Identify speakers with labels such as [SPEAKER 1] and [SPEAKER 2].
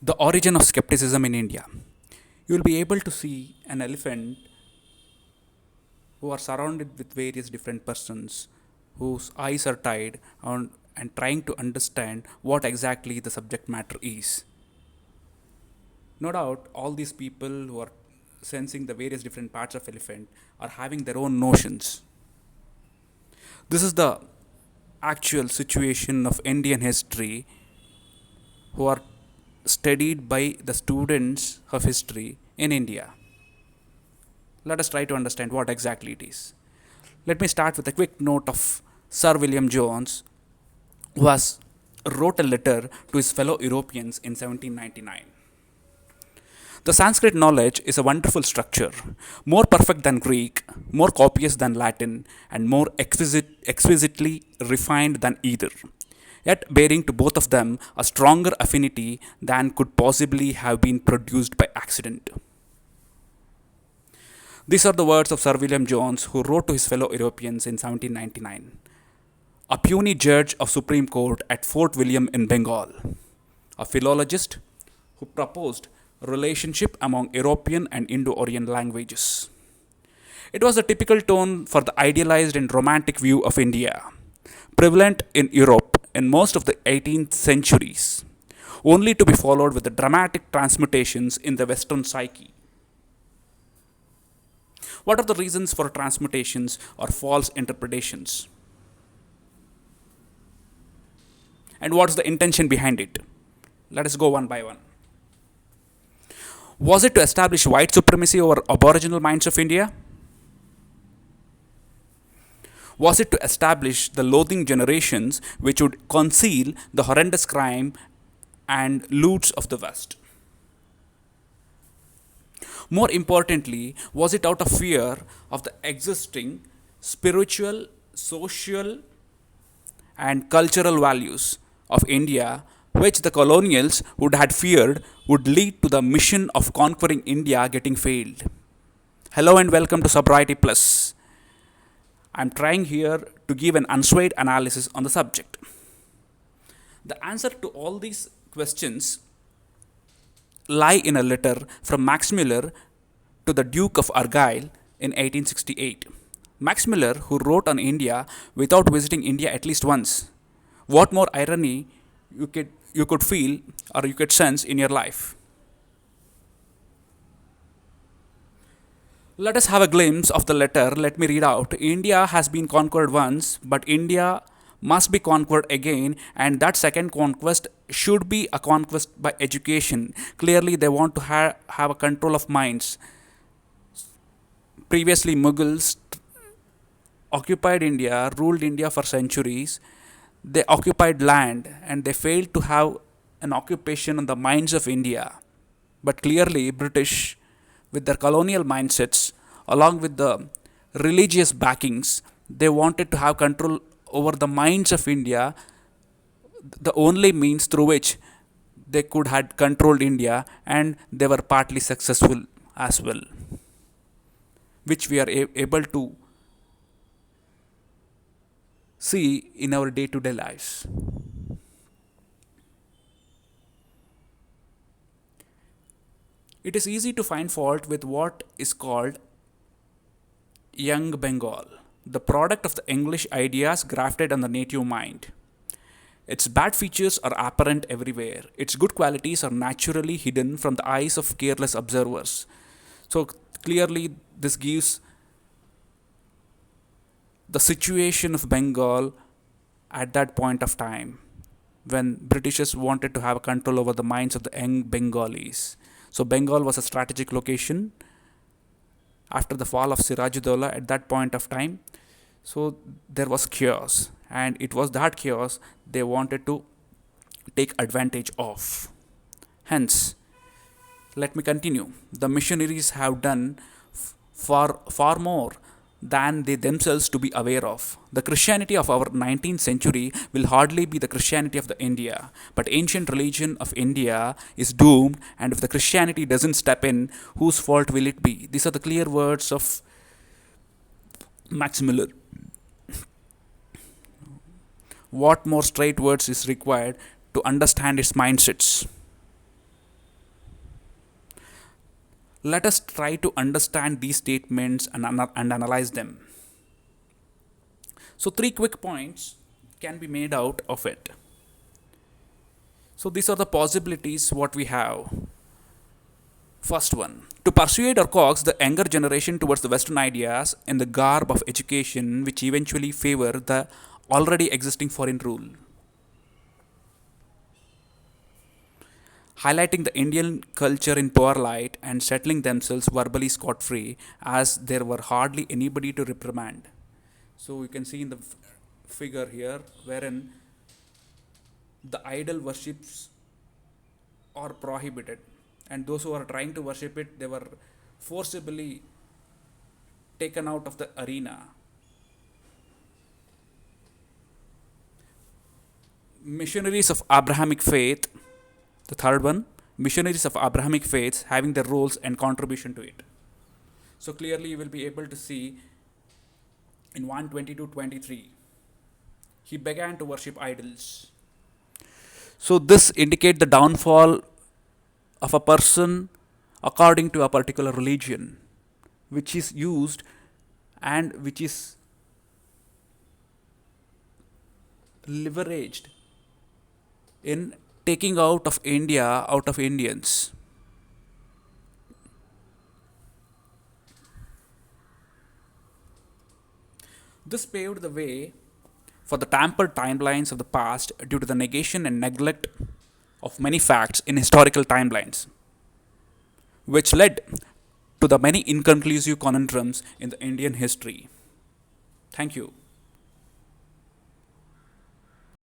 [SPEAKER 1] The origin of skepticism in India. You will be able to see an elephant who are surrounded with various different persons whose eyes are tied on and trying to understand what exactly the subject matter is. No doubt, all these people who are sensing the various different parts of elephant are having their own notions. This is the actual situation of Indian history who are studied by the students of history in India. Let us try to understand what exactly it is. Let me start with a quick note of Sir William Jones, who has wrote a letter to his fellow Europeans in 1799. The Sanskrit knowledge is a wonderful structure, more perfect than Greek, more copious than Latin, and more exquisitely refined than either, yet bearing to both of them a stronger affinity than could possibly have been produced by accident. These are the words of Sir William Jones, who wrote to his fellow Europeans in 1799. A puny judge of Supreme Court at Fort William in Bengal, a philologist who proposed a relationship among European and Indo Aryan languages. It was a typical tone for the idealized and romantic view of India, prevalent in Europe in most of the 18th centuries, only to be followed with the dramatic transmutations in the Western psyche. What are the reasons for transmutations or false interpretations? And what's the intention behind it? Let us go one by one. Was it to establish white supremacy over aboriginal minds of India? Was it to establish the loathing generations which would conceal the horrendous crime and loots of the West? More importantly, was it out of fear of the existing spiritual, social, and cultural values of India, which the colonials would had feared would lead to the mission of conquering India getting failed? Hello and welcome to Sobriety Plus. I'm trying here to give an unswayed analysis on the subject. The answer to all these questions lie in a letter from Max Muller to the Duke of Argyll in 1868. Max Muller, who wrote on India without visiting India at least once. What more irony you could feel or you could sense in your life? Let us have a glimpse of the letter. Let me read out. India has been conquered once, but India must be conquered again, and that second conquest should be a conquest by education. Clearly, they want to have a control of minds. Previously, Mughals occupied India, ruled India for centuries. They occupied land and they failed to have an occupation on the minds of India. But clearly, British, with their colonial mindsets, along with the religious backings, they wanted to have control over the minds of India, the only means through which they could have controlled India, and they were partly successful as well, which we are able to see in our day-to-day lives. It is easy to find fault with what is called young Bengal, the product of the English ideas grafted on the native mind. Its bad features are apparent everywhere. Its good qualities are naturally hidden from the eyes of careless observers. So clearly, this gives the situation of Bengal at that point of time when Britishers wanted to have control over the minds of the young Bengalis. So Bengal was a strategic location after the fall of Sirajudaulah at that point of time. So there was chaos, and it was that chaos they wanted to take advantage of. Hence, let me continue. The missionaries have done far more than they themselves to be aware of. The Christianity of our 19th century will hardly be the Christianity of the India, but ancient religion of India is doomed, and if the Christianity doesn't step in, whose fault will it be? These are the clear words of Max Muller. What more straight words is required to understand its mindsets? Let us try to understand these statements and analyze them. So, three quick points can be made out of it. So, these are the possibilities what we have. First one, to persuade or coax the younger generation towards the Western ideas in the garb of education, which eventually favor the already existing foreign rule. Highlighting the Indian culture in poor light and settling themselves verbally scot free, as there were hardly anybody to reprimand. So you can see in the figure here, wherein the idol worships are prohibited, and those who are trying to worship it, they were forcibly taken out of the arena. Missionaries of Abrahamic faith, the third one, missionaries of Abrahamic faiths having their roles and contribution to it. So clearly you will be able to see in 122:23, he began to worship idols. So this indicate the downfall of a person according to a particular religion, which is used and which is leveraged in taking out of India out of Indians. This paved the way for the tampered timelines of the past due to the negation and neglect of many facts in historical timelines, which led to the many inconclusive conundrums in the Indian history. Thank you.